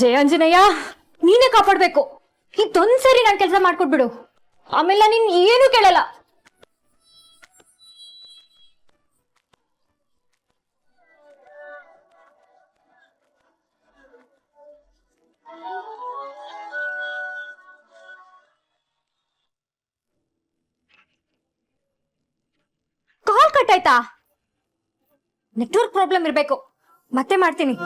ಜಯ ಆಂಜನೇಯ, ನೀನೇ ಕಾಪಾಡ್ಬೇಕು. ಇದೊಂದ್ಸರಿ ನಾನು ಕೆಲಸ ಮಾಡ್ಕೊಟ್ಬಿಡು, ಆಮೇಲೆ ನೀನ್ ಏನು ಕೇಳಲ್ಲ. ಕಾಲ್ ಕಟ್ ಆಯ್ತಾ? ನೆಟ್ವರ್ಕ್ ಪ್ರಾಬ್ಲಮ್ ಇರ್ಬೇಕು. ಮತ್ತೆ ಮಾಡ್ತೀನಿ.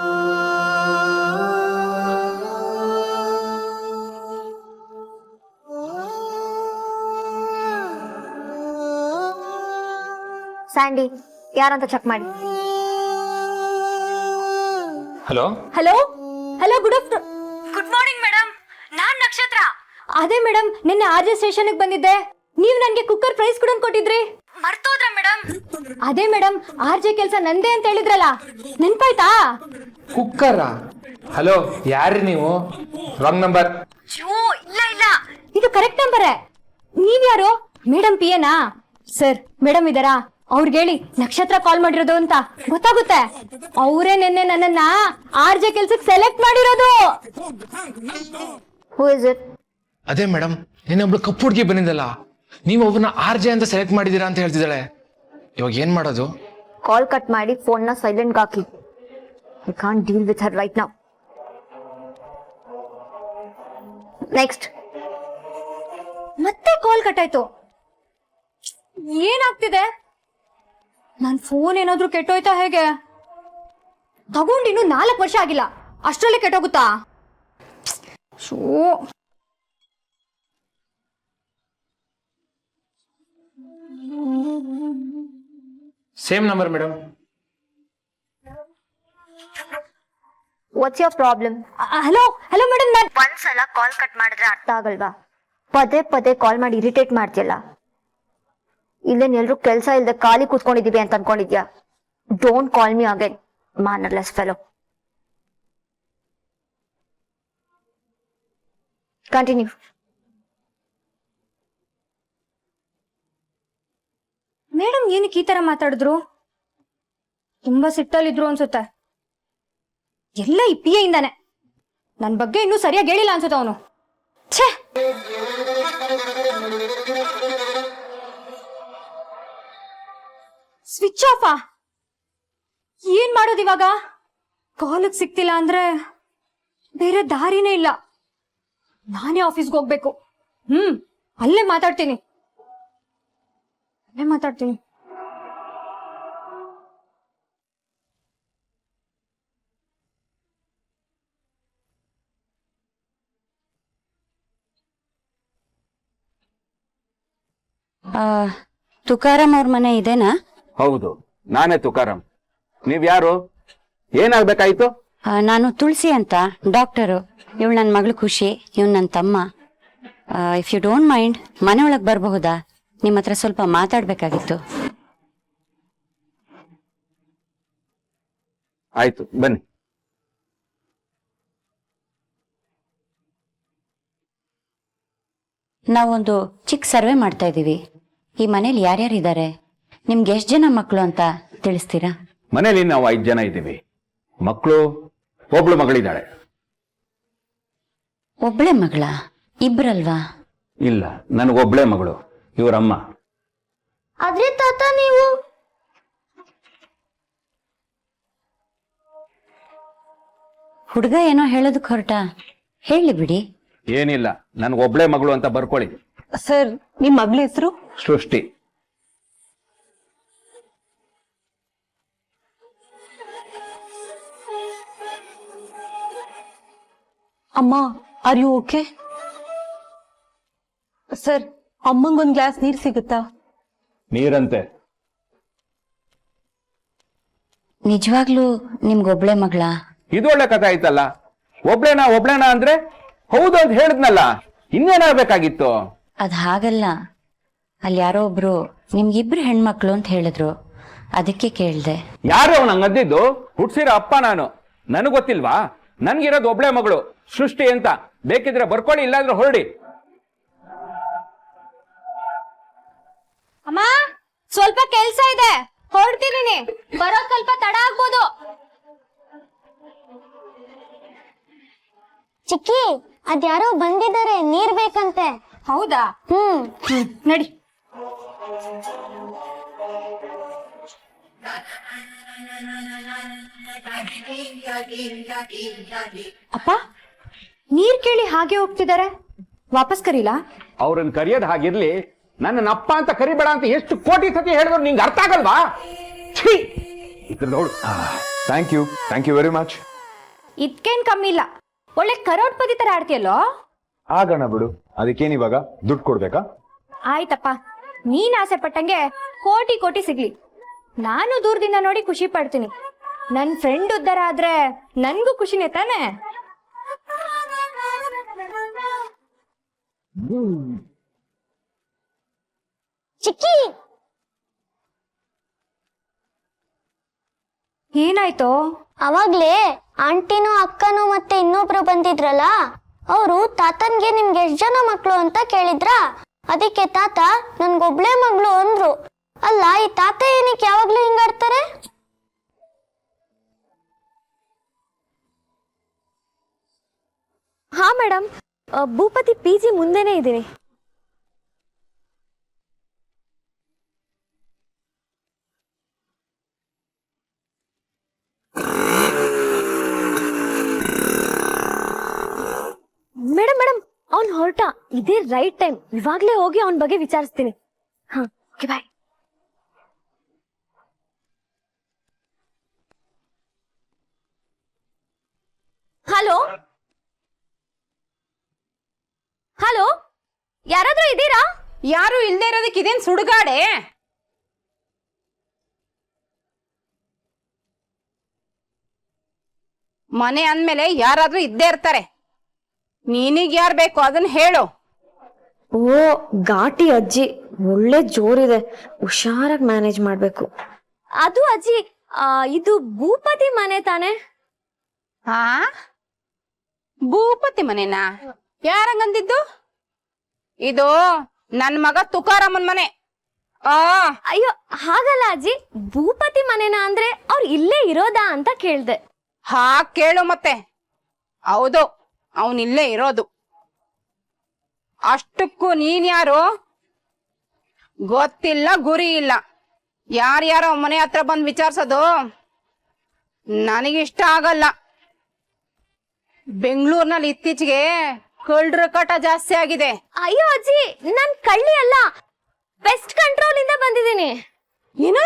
ಸ್ಯಾಂಡಿ ಯಾರಂತ ಚೆಕ್ ಮಾಡಿ. Hello hello hello, good morning madam. ನಾನ್ ನಕ್ಷತ್ರ. ಅದೇ ಮೇಡಮ್, ನಿನ್ನೆ ಆರ್ಜೆ ಸ್ಟೇಷನ್ಗೆ ಬಂದಿದ್ದೆ. ನೀವ್ ನನ್ಗೆ ಕುಕ್ಕರ್ ಪ್ರೈಸ್ ಕೂಡ ಕೊಟ್ಟಿದ್ರಿ, ಮರ್ತೋದ್ರ ಮೇಡಮ್? ಅದೇ ಮೇಡಮ್, ಆರ್ಜೆ ಕೆಲ್ಸ ನಂದೇ ಅಂತ ಹೇಳಿದ್ರಲ್ಲ, ನೆನ್ಪಾಯ್ತಾ? ಕುಕ್ಕರ? ಹಲೋ, ಯಾರ್ರಿ ನೀವು? Wrong number. ಇಲ್ಲ ಇಲ್ಲ, ಇದು ಕರೆಕ್ಟ್ ನಂಬರೇ. ನೀವ್ಯಾರು? ಮೇಡಮ್ ಪಿಯನಾ? ಸರ್, ಮೇಡಮ್ ಇದಾರಾ? ಅವ್ರಿಗೆ ಹೇಳಿ ನಕ್ಷತ್ರ ಕಾಲ್ ಮಾಡಿರೋದು ಅಂತ ಗೊತ್ತಾಗುತ್ತೆ. ಅವರೇ ನಿನ್ನೆ ನನ್ನನ್ನ ಆರ್ಜೆ ಕೆಲ್ಸಕ್ಕೆ ಸೆಲೆಕ್ಟ್ ಮಾಡಿರೋದು. Who is it? ಅದೇ ಮೇಡಮ್, ನಿನ್ನೊಬ್ಳು ಕಪ್ಪು ಹುಡುಗಿ ಬಂದಿದ್ದಲ್ಲ, ನೀವು ಒಬ್ಬನ ಆರ್ಜೆ ಅಂತ ಸೆಲೆಕ್ಟ್ ಮಾಡಿದೀರಾ ಅಂತ ಹೇಳ್ತಿದ್ದಾಳೆ. ಇವಾಗ ಏನ್ ಮಾಡೋದು? ಕಾಲ್ ಕಟ್ ಮಾಡಿ ಫೋನ್ನ silent hockey. I can't deal with her right now. Next. ಮತ್ತೆ ಕಾಲ್ ಕಟ್ ಆಯ್ತು. ಏನಾಗ್ತಿದೆ? ನನ್ ಫೋನ್ ಏನಾದ್ರೂ ಕೆಟ್ಟೋಯ್ತಾ ಹೇಗೆ? ತಗೊಂಡಿನ್ನು 4 ವರ್ಷ ಆಗಿಲ್ಲ, ಅಷ್ಟ್ರಲ್ಲೇ ಕೆಟ್ಟೋಗುತ್ತಾ? So, same number madam. What's your problem? Hello hello madam, ನಾನ್ ಒಂದ್ಸಲ ಕಾಲ್ ಕಟ್ ಮಾಡಿದ್ರೆ ಅರ್ಥ ಆಗಲ್ವಾ? ಪದೇ ಪದೇ ಕಾಲ್ ಮಾಡಿ ಇರಿಟೇಟ್ ಮಾಡ್ತಿಯಲ್ಲ. ಇಲ್ಲೇನ್ ಎಲ್ರು ಕೆಲ್ಸ ಇಲ್ದೆ ಖಾಲಿ ಕೂತ್ಕೊಂಡಿದೀವಿ ಅಂತ ಅನ್ಕೊಂಡಿದ್ಯಾ? Don't call me again, mannerless fellow. Continue. Madam ಏನಕ್ಕೆ ಈ ತರ ಮಾತಾಡಿದ್ರು? ತುಂಬಾ ಸಿಟ್ಟಲ್ಲಿದ್ರು ಅನ್ಸುತ್ತೆ. ಎಲ್ಲ ಈ ಪಿಯ ಇಂದಾನೆ. ನನ್ ಬಗ್ಗೆ ಇನ್ನೂ ಸರಿಯಾಗಿ ಹೇಳಿಲ್ಲ ಅನ್ಸುತ್ತೆ ಅವನು. ಛೇ, ಸ್ವಿಚ್ ಆಫಾ? ಏನ್ ಮಾಡೋದು ಇವಾಗ? ಕಾಲಕ್ ಸಿಕ್ತಿಲ್ಲ ಅಂದ್ರೆ ಬೇರೆ ದಾರಿನೇ ಇಲ್ಲ. ನಾನೇ ಆಫೀಸ್ಗೆ ಹೋಗ್ಬೇಕು. ಅಲ್ಲೇ ಮಾತಾಡ್ತೀನಿ. ತುಕಾರಾಮ್ ಅವ್ರ ಮನೆ ಇದೇನಾ? ಹೌದು, ನಾನೇ ತುಕಾರಾಮ್. ನೀವ್ ಯಾರು? ಏನಾಗ್ಬೇಕಾಯ್ತು? ನಾನು ತುಳಸಿ ಅಂತ, ಡಾಕ್ಟರು. ಇವಳು ನನ್ನ ಮಗಳು ಖುಷಿ, ಇವ್ನು ನನ್ನ ತಮ್ಮ. ಇಫ್ ಯು ಡೋಂಟ್ ಮೈಂಡ್, ಮನೆ ಒಳಗೆ ಬರಬಹುದಾ? ನಿಮ್ಮ ಹತ್ರ ಸ್ವಲ್ಪ ಮಾತಾಡ್ಬೇಕಾಗಿತ್ತು. ಆಯ್ತು, ಬನ್ನಿ. ನಾವೊಂದು ಚಿಕ್ಕ ಸರ್ವೆ ಮಾಡ್ತಾ ಇದ್ದೀವಿ. ಈ ಮನೇಲಿ ಯಾರ್ಯಾರಿದ್ದಾರೆ, ನಿಮ್ಗೆ ಎಷ್ಟು ಜನ ಮಕ್ಕಳು ಅಂತ ತಿಳಿಸ್ತೀರಾ? ಮನೇಲಿ ನಾವು 5 ಜನ ಇದ್ದೀವಿ. ಮಕ್ಕಳು ಒಬ್ಳು ಮಗಳಿದ್ದಾಳೆ. ಒಬ್ಳೆ ಮಗಳ? ಇಬ್ರಲ್ವಾ? ಇಲ್ಲ, ನನಗೊಬ್ಳೆ ಮಗಳು, ಇವರಮ್ಮ. ಆದ್ರೆ ತಾತ ನೀವು ಹುಡುಗ ಏನೋ ಹೇಳೋದಕ್ಕೆ ಹೊರಟ, ಹೇಳಿ ಬಿಡಿ. ಏನಿಲ್ಲ, ನನಗೊಬ್ಳೆ ಮಗಳು ಅಂತ ಬರ್ಕೊಳ್ಳಿ. ಸರ್, ನಿಮ್ ಮಗಳ ಹೆಸರು? ಸೃಷ್ಟಿ. ಅಮ್ಮ, ಆರ್ ಯು ಓಕೆ? ಸರ್, ಅಮ್ಮಂಗೊಂದ್ ಗ್ಲಾಸ್ ನೀರ್ ಸಿಗುತ್ತಾ? ನೀರಂತೆ. ನಿಜವಾಗ್ಲೂ ನಿಮ್ಗೊಬ್ಳೆ ಮಗಳ? ಇದೊಳ್ಳೆ ಕಥೆ ಆಯ್ತಲ್ಲ. ಒಬ್ಳೇನಾ ಅಂದ್ರೆ ಹೌದು ಅಂತ ಹೇಳಿದ್ನಲ್ಲ, ಇನ್ನೇನಾಗ್ಬೇಕಾಗಿತ್ತು? ಅದ್ ಹಾಗಲ್ಲ, ಅಲ್ಲಿ ಯಾರೋ ಒಬ್ರು ನಿಮ್ಗಿಬ್ರು ಹೆಣ್ಮಕ್ಳು ಅಂತ ಹೇಳಿದ್ರು, ಅದಕ್ಕೆ ಕೇಳ್ದೆ. ಯಾರು ಅವನು ಹಂಗದ್ದಿದ್ದು? ಹುಟ್ಸಿರೋ ಅಪ್ಪ ನಾನು. ನನಗ್ ಗೊತ್ತಿಲ್ವಾ? ನನ್ಗಿರೋದು ಒಬ್ಳೆ ಮಗಳು ಸೃಷ್ಟಿ ಅಂತ. ಬೇಕಿದ್ರೆ ಬರ್ಕೊಳ್ಳಿ, ಇಲ್ಲಾಂದ್ರೆ ಹೊರಡಿ. ಅಮ್ಮ, ಸ್ವಲ್ಪ ಕೆಲ್ಸ ಇದೆ, ಹೊರಡ್ತೀನಿ. ಬರೋದ್ ಸ್ವಲ್ಪ ತಡ ಆಗ್ಬೋದು. ಚಿಕ್ಕಿ ಅದ್ಯಾರೋ ಬಂದಿದ್ದಾರೆ ನೀರ್ ಬೇಕಂತೆ. ಹೌದಾ? ನಡಿ. ಅಪ್ಪ, ನೀರ್ ಕೇಳಿ ಹಾಗೆ ಹೋಗ್ತಿದ್ದಾರೆ, ವಾಪಸ್ ಕರೀಲಾ? ಅವ್ರನ್ನ ಕರೆಯೋದು ಹಾಗಿರ್ಲಿ, ನನ್ನ ಅಪ್ಪ ಅಂತ ಕರಿಬೇಡ ಅಂತ ಎಷ್ಟು ಕೋಟಿ ಸತಿ ಹೇಳಿದ್ರು ನಿಂಗೆ ಅರ್ಥ ಆಗಲ್ವಾ? Thank you very much. ಇದ್ಕೇನ್ ಕಮ್ಮಿ ಇಲ್ಲ, ಒಳ್ಳೆ ಕರೋಡ್ಪತಿ ತರ ಆಡ್ತೀಯಲ್ಲೋ. ಆಗೋಣ ಬಿಡು, ಅದಕ್ಕೇನ್ ಇವಾಗ ದುಡ್ಡು ಕೊಡ್ಬೇಕಾ? ಆಯ್ತಪ್ಪ, ನೀನ್ ಆಸೆ ಪಟ್ಟಂಗೆ ಕೋಟಿ ಕೋಟಿ ಸಿಗ್ಲಿ, ನಾನು ದೂರದಿಂದ ನೋಡಿ ಖುಷಿ ಪಡ್ತೀನಿ. ನನ್ ಫ್ರೆಂಡ್ ಉದ್ಧಾರ ಆದ್ರೆ ನನ್ಗೂ ಖುಷಿನೇ ತಾನೆ. ಚಿಕ್ಕಿ ಏನಾಯ್ತು? ಅವಾಗ್ಲೇ ಆಂಟಿನೂ ಅಕ್ಕನೂ ಮತ್ತೆ ಇನ್ನೊಬ್ರು ಬಂದಿದ್ರಲ್ಲ, ಅವರು ತಾತನ್ಗೆ ನಿಮ್ಗೆ ಎಷ್ಟ್ ಜನ ಮಕ್ಳು ಅಂತ ಕೇಳಿದ್ರ. ಅದಕ್ಕೆ ತಾತ ನನ್ಗೊಬ್ಳೆ ಮಗಳು ಅಂದ್ರು. ಅಲ್ಲ, ಈ ತಾತ ಏನಕ್ಕೆ ಯಾವಾಗ್ಲೂ ಹಿಂಗಾಡ್ತಾರೆ? ಹಾ ಮೇಡಮ್, ಭೂಪತಿ PG ಮುಂದೆನೆ ಇದ್ದೀನಿ. ಮೇಡಮ್ ಅವ್ನ್ ಹೊರಟ, ಇದೇ ರೈಟ್ ಟೈಮ್. ಇವಾಗ್ಲೇ ಹೋಗಿ ಅವನ ಬಗ್ಗೆ ವಿಚಾರಿಸ್ತೀನಿ. ಹಾ, ಓಕೆ, ಬಾಯ್. ಹಲೋ ಹಲೋ, ಯಾರಾದ್ರೂ ಇದ್ದೀರಾ? ಯಾರು ಇಲ್ದೇ ಇರೋದಕ್ಕೆ ಇದೇನ್ ಸುಡುಗಾಡೆ? ಮನೆ ಅಂದ್ಮೇಲೆ ಯಾರಾದ್ರೂ ಇದ್ದೇ ಇರ್ತಾರೆ. ನೀನಿಗ್ ಯಾರ್ ಬೇಕು ಅದನ್ನ ಹೇಳು. ಓ, ಘಾಟಿ ಅಜ್ಜಿ, ಒಳ್ಳೆ ಜೋರಿದೆ, ಹುಷಾರಾಗಿ ಮ್ಯಾನೇಜ್ ಮಾಡ್ಬೇಕು. ಅದು ಅಜ್ಜಿ, ಇದು ಭೂಪತಿ ಮನೆ ತಾನೆ? ಹಾ, ಭೂಪತಿ ಮನೆನಾ? ಯಾರಂಗಂದಿದ್ದು? ಇದು ನನ್ ಮಗ ತುಕಾರಾಮನ್ ಮನೆ. ಅಯ್ಯೋ, ಹಾಗಲ್ಲ ಅಜ್ಜಿ, ಭೂಪತಿ ಮನೆನಾ ಅಂದ್ರೆ ಅವ್ರು ಇಲ್ಲೇ ಇರೋದಾ ಅಂತ ಕೇಳ್ದೆ. ಹಾ, ಕೇಳು ಮತ್ತೆ. ಹೌದು, ಅವನ್ ಇಲ್ಲೇ ಇರೋದು. ಅಷ್ಟಕ್ಕೂ ನೀನ್ ಯಾರು? ಗೊತ್ತಿಲ್ಲ, ಗುರಿ ಇಲ್ಲ. ಯಾರ್ಯಾರೋ ಮನೆ ಹತ್ರ ಬಂದ್ ವಿಚಾರ್ಸೋದು ನನಗಿಷ್ಟ ಆಗಲ್ಲ. ಬೆಂಗಳೂರಿನಲ್ಲಿ ಇತ್ತೀಚೆಗೆ ಕಳ್ಳರ ಕಾಟ ಜಾಸ್ತಿ ಆಗಿದೆ. ಅಯ್ಯೋ ಅಜ್ಜಿ, ನಾನ್ ಕಳ್ಳಿ ಅಲ್ಲ, ಪೆಸ್ಟ್ ಕಂಟ್ರೋಲ್ ಇಂದ ಬಂದಿದ್ದೀನಿ. ಏನ?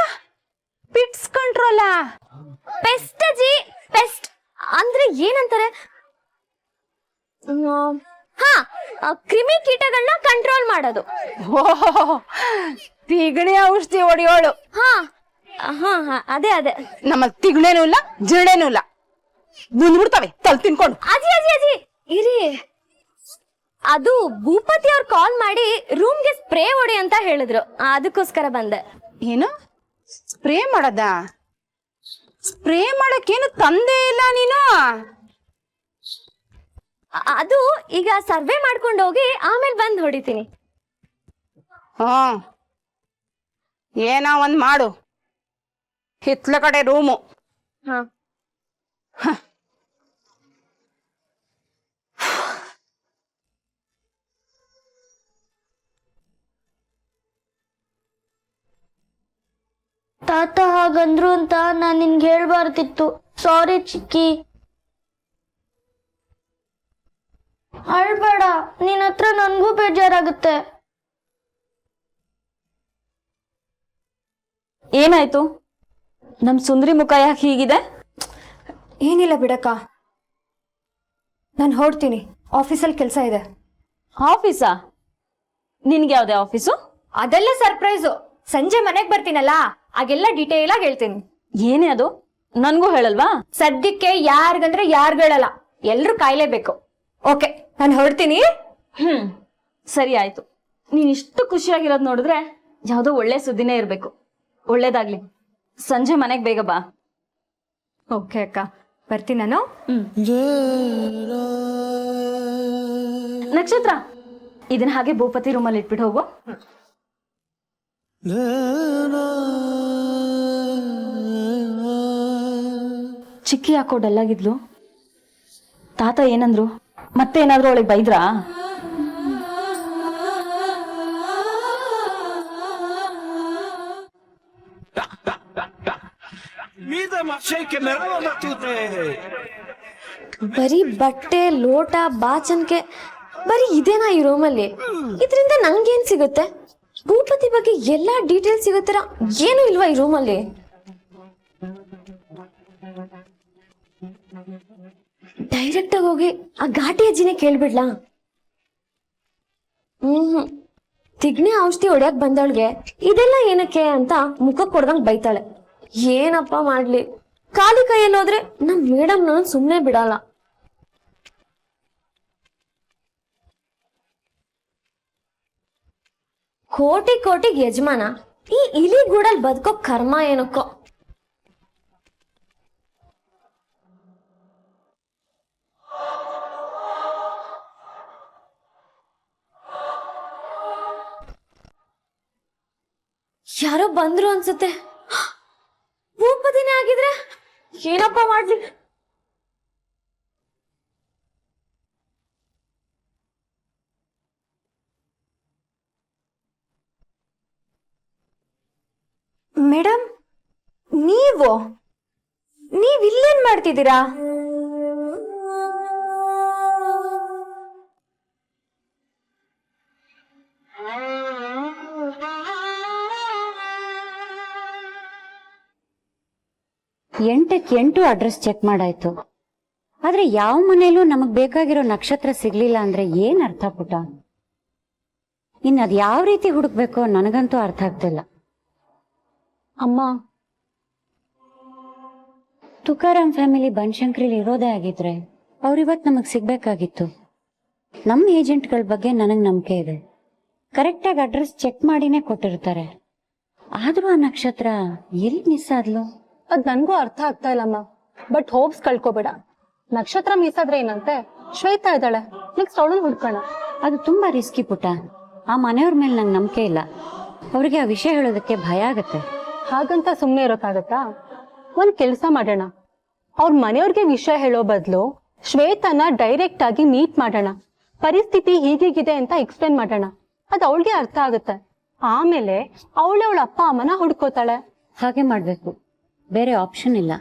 ಪಿಟ್ಸ್ ಕಂಟ್ರೋಲಾ? ಪೆಸ್ಟ್ ಅಜ್ಜಿ, ಪೆಸ್ಟ್ ಅಂದ್ರೆ ಏನಂತಾರೆ? ಹಾ, ಕ್ರಿಮಿ ಕೀಟಗಳನ್ನ ಕಂಟ್ರೋಲ್ ಮಾಡೋದು. ಓಹೋ, ತಿಗಣಿ ಔಷಧಿ ಹೊಡಿಯೋಳು. ಹಾ ಹಾ ಹಾ, ಅದೇ ಅದೇ. ನಮ್ಮಲ್ಲಿ ತಿಗಣೇನೂ ಇಲ್ಲ, ಜಿರಳೇನೂ ಇಲ್ಲ, ಬಂದ್ಬಿಡ್ತವೆ ತಲ್ ತಿನ್ಕೊಂಡು. ಅಜ್ಜಿ ಅಜ್ಜಿ ಅಜ್ಜಿ ಇರಿ, ಅದು ಭೂಪತಿ ಅವ್ರು ಕಾಲ್ ಮಾಡಿ ರೂಮ್ಗೆ ಸ್ಪ್ರೇ ಹೊಡಿ ಅಂತ ಹೇಳಿದ್ರು, ಅದಕ್ಕೋಸ್ಕರ ಬಂದೆ. ಏನು ಸ್ಪ್ರೇ ಮಾಡದ? ಸ್ಪ್ರೇ ಮಾಡಕ್ಕೇನು ತಂದೆ ಇಲ್ಲ ನೀನು? ಅದು ಈಗ ಸರ್ವೆ ಮಾಡ್ಕೊಂಡು ಹೋಗಿ ಆಮೇಲೆ ಬಂದ್ ಹೊಡಿತೀನಿ. ಹ್ಮ್, ಏನೋ ಒಂದ್ ಮಾಡು. ಹಿತ್ಲ ಕಡೆ ರೂಮು. ಹಾ, ತಾತ ಹಾಗಂದ್ರು ಅಂತ ನಾನ್ ನಿನ್ಗೆ ಹೇಳ್ಬಾರ್ದಿತ್ತು. ಸಾರಿ ಚಿಕ್ಕಿ. ಅಳ್ಬೇಡ, ನಿನ್ ಹತ್ರ ನನ್ಗೂ ಬೇಜಾರಾಗುತ್ತೆ. ಏನಾಯ್ತು? ನಮ್ ಸುಂದ್ರಿ ಮುಖ ಯಾಕೆ ಹೀಗಿದೆ? ಏನಿಲ್ಲ ಬಿಡಕ್ಕ, ನಾನು ಹೊರಡ್ತೀನಿ, ಆಫೀಸಲ್ಲಿ ಕೆಲಸ ಇದೆ. ಆಫೀಸಾ? ನಿನ್ಗೆ ಯಾವ್ದೇ ಆಫೀಸು? ಅದೆಲ್ಲ ಸರ್ಪ್ರೈಸು, ಸಂಜೆ ಮನೆಗ್ ಬರ್ತೀನಲ್ಲ ಆಗೆಲ್ಲ ಡೀಟೇಲ್ ಆಗಿ ಹೇಳ್ತೀನಿ. ಏನೇ ಅದು, ನನ್ಗೂ ಹೇಳಲ್ವಾ? ಸದ್ಯಕ್ಕೆ ಯಾರಿಗಂದ್ರೆ ಯಾರ್ಗಳಲ್ಲ, ಎಲ್ರು ಕಾಯ್ಲೇಬೇಕು. ಓಕೆ, ನಾನು ಹೊರಡ್ತೀನಿ. ಸರಿ ಆಯ್ತು. ನೀನ್ ಇಷ್ಟು ಖುಷಿಯಾಗಿರೋದ್ ನೋಡಿದ್ರೆ ಯಾವ್ದೋ ಒಳ್ಳೆ ಸುದ್ದಿನೇ ಇರ್ಬೇಕು. ಒಳ್ಳೇದಾಗ್ಲಿ, ಸಂಜೆ ಮನೆಗ್ ಬೇಗ ಬಾ. ಓಕೆ ಅಕ್ಕ, ಬರ್ತೀನಿ ನಾನು. ನಕ್ಷತ್ರ, ಇದನ್ನ ಹಾಗೆ ಭೂಪತಿ ರೂಮಲ್ಲಿ ಇಟ್ಬಿಟ್ಟು ಹೋಗು. ಚಿಕ್ಕಿ ಯಾಕೋ ಡಲ್ಲಾಗಿದ್ಲು? ತಾತ ಏನಂದ್ರು? ಮತ್ತೇನಾದ್ರೂ ಅವಳಿಗೆ ಬೈದ್ರಾ? ಬರೀ ಬಟ್ಟೆ ಲೋಟ ಬಾಚನ್ಕೆ ಬರೀ ಇದೇನಾ ಈ ರೂಮಲ್ಲಿ? ಇದರಿಂದ ನಂಗೇನ್ ಸಿಗುತ್ತೆ? ಭೂಪತಿ ಬಗ್ಗೆ ಎಲ್ಲಾ ಡೀಟೇಲ್ಸ್ ಸಿಗುತ್ತೀರ, ಏನು ಇಲ್ವಾ ಈ ರೂಮಲ್ಲಿ? ಡೈರೆಕ್ಟ್ ಆಗಿ ಹೋಗಿ ಆ ಘಾಟಿ ಅಜ್ಜಿನೇ ಕೇಳ್ಬಿಡ್ಲಾ? ತಿಗ್ನೆ ಔಷಧಿ ಹೊಡ್ಯಕ್ ಬಂದವಳಿಗೆ ಇದೆಲ್ಲ ಏನಕ್ಕೆ ಅಂತ ಮುಖಕ್ಕೆ ಕೊಡ್ದಂಗ್ ಬೈತಾಳೆ. ಏನಪ್ಪ ಮಾಡ್ಲಿ, ಖಾಲಿ ಕೈಯಲ್ಲಿ ಹೋದ್ರೆ ನಮ್ ಮೇಡಮ್ ನಾನು ಸುಮ್ನೆ ಬಿಡಲ್ಲ. ಕೋಟಿ ಕೋಟಿಗೆ ಯಜಮಾನ, ಈ ಇಲಿ ಗೂಡಲ್ ಬದುಕೋ ಕರ್ಮ ಏನಕ್ಕೋ. ಯಾರೋ ಬಂದ್ರು ಅನ್ಸುತ್ತೆ. ಭೂಪತಿನೇ ಆಗಿದ್ರೆ ಏನಪ್ಪ ಮಾಡ್ಲಿ? ಮೇಡಮ್, ನೀವಿಲ್ಲೇನ್ ಮಾಡ್ತಿದ್ದೀರಾ? ಎಂಟಕ್ಕೆ 8 ಅಡ್ರೆಸ್ ಚೆಕ್ ಮಾಡಾಯ್ತು, ಆದ್ರೆ ಯಾವ ಮನೇಲೂ ನಮಗ್ ಬೇಕಾಗಿರೋ ನಕ್ಷತ್ರ ಸಿಗ್ಲಿಲ್ಲ ಅಂದ್ರೆ ಏನ್ ಅರ್ಥ ಪುಟ? ಇನ್ ಅದ್ ಯಾವ ರೀತಿ ಹುಡುಕ್ಬೇಕೋ ನನಗಂತೂ ಅರ್ಥ ಆಗ್ತಿಲ್ಲ. ಅಮ್ಮ, ತುಕಾರಾಮ್ ಫ್ಯಾಮಿಲಿ ಬನಶಂಕರಿಲಿ ಇರೋದೇ ಆಗಿದ್ರೆ ಅವ್ರಿವತ್ ನಮಗ್ ಸಿಗ್ಬೇಕಾಗಿತ್ತು. ನಮ್ಮ ಏಜೆಂಟ್ಗಳ ಬಗ್ಗೆ ನನಗ್ ನಂಬಿಕೆ ಇದೆ, ಕರೆಕ್ಟಾಗಿ ಅಡ್ರೆಸ್ ಚೆಕ್ ಮಾಡಿನೇ ಕೊಟ್ಟಿರ್ತಾರೆ. ಆದ್ರೂ ಆ ನಕ್ಷತ್ರ ಎಲ್ಲಿ ಮಿಸ್ ಆದ್ಲು? ಅದ್ ನನ್ಗೂ ಅರ್ಥ ಆಗ್ತಾ ಇಲ್ಲಮ್ಮ. ಬಟ್ ಹೋಪ್ಸ್ ಕಳ್ಕೊಬೇಡ. ನಕ್ಷತ್ರ ಮಿಸ್ ಆದ್ರೆ ಏನಂತೆ, ಶ್ವೇತಾ ಇದ್ದಾಳೆ, ನೆಕ್ಸ್ಟ್ ಅವಳನ್ನ ಹುಡ್ಕೋಣ. ಅದು ತುಂಬಾ ರಿಸ್ಕಿ ಪುಟ. ಆ ಮನೆಯವ್ರ ಮೇಲೆ ನಂಗೆ ನಂಬಿಕೆ ಇಲ್ಲ, ಅವ್ರಿಗೆ ಆ ವಿಷಯ ಹೇಳೋದಕ್ಕೆ ಭಯ ಆಗತ್ತೆ. ಹಾಗಂತ ಸುಮ್ನೆ ಇರೋಕ್ಕಾಗತ್ತಾ? ಒಂದ್ ಕೆಲ್ಸ ಮಾಡೋಣ, ಅವ್ರ ಮನೆಯವ್ರಿಗೆ ವಿಷಯ ಹೇಳೋ ಬದಲು ಶ್ವೇತನ ಡೈರೆಕ್ಟ್ ಆಗಿ ಮೀಟ್ ಮಾಡೋಣ. ಪರಿಸ್ಥಿತಿ ಹೀಗೀಗಿದೆ ಅಂತ ಎಕ್ಸ್ಪ್ಲೇನ್ ಮಾಡೋಣ, ಅದು ಅವಳಿಗೆ ಅರ್ಥ ಆಗುತ್ತೆ. ಆಮೇಲೆ ಅವಳ ಅಪ್ಪ ಅಮ್ಮನ ಹುಡ್ಕೋತಾಳೆ. ಹಾಗೆ ಮಾಡ್ಬೇಕು, ಬೇರೆ ಆಪ್ಷನ್ ಇಲ್ಲ.